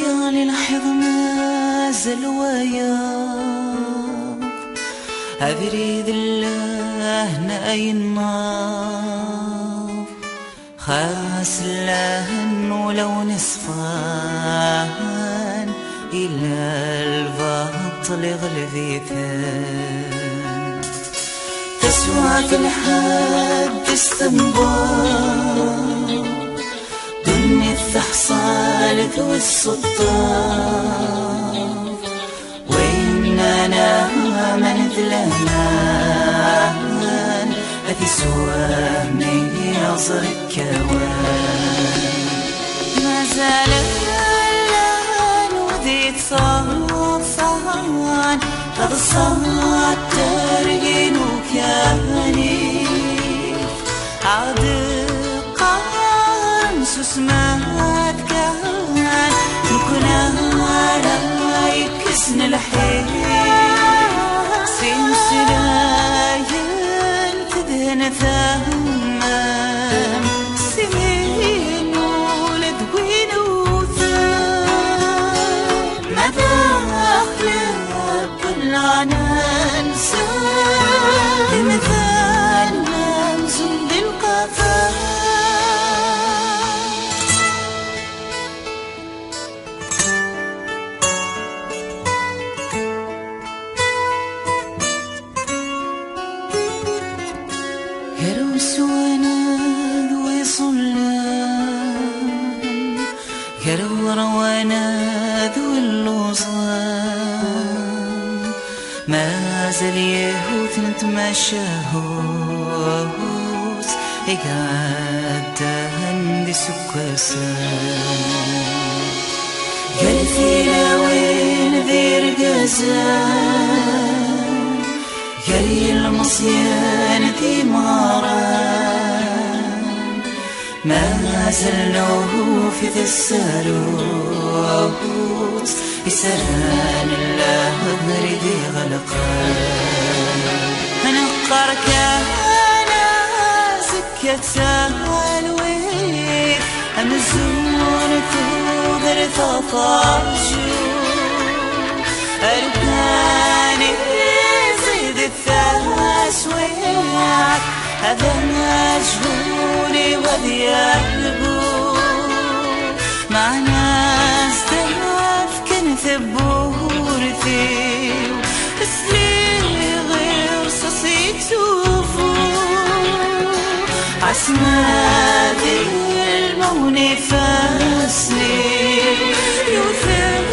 قال الحظ ما زال وياك أبريد الله نأي النار خاس لهن ولو نصفان إلى الباطل غلبيتان تسوى في الحد استنبار دنيا الثحصالة والسلطان وإن أنا من ذلان أذي سواه من يصر الكوان ما زال اللان وذي صار صهان قد صار ترقين وكاني عاد قارن سسمات كان نكنا على يكسن الحين سلاين تدهن ثمام سنين ولد وين وثام ماذا أخلق كل ننسى لمثال نمزم بالقفا يروس وناد ويصلان يرور وناد واللوزان ما زال يهوت نتمشاهوس يقعد هندي سكسان قال في لوين ذي رقزان قال المصيان ذي ماران ما زلناه في ذي الساروت يسران الله ظهري ذي غلقان نقرك أنا سكة سالويت أمزون تودر تطاشو أركاني زيد الثاسويات هذا مجهولي وذي أقبول مع ناس تهاف كن ثبورتي بس لي غير صصيت وفور عسماتي الموني فاسني يوثق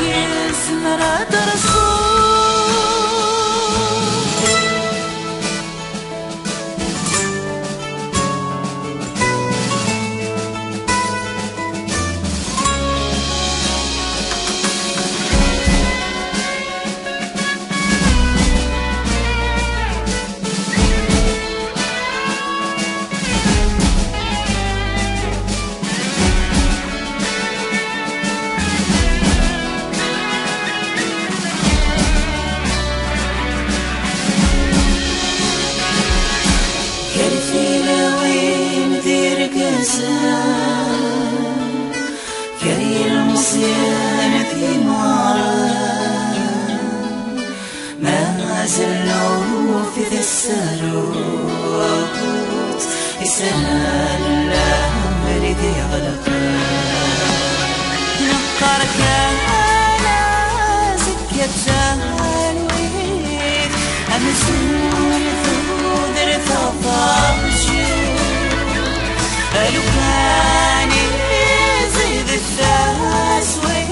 جسم راد رسول كري المصيان في ماران ما زلناه في ذي الساروت يسهل الله ذي غلقان نقرك على سكة زالويت أمزون ثودر ثطاشو ألوكاني زيد الثاسويات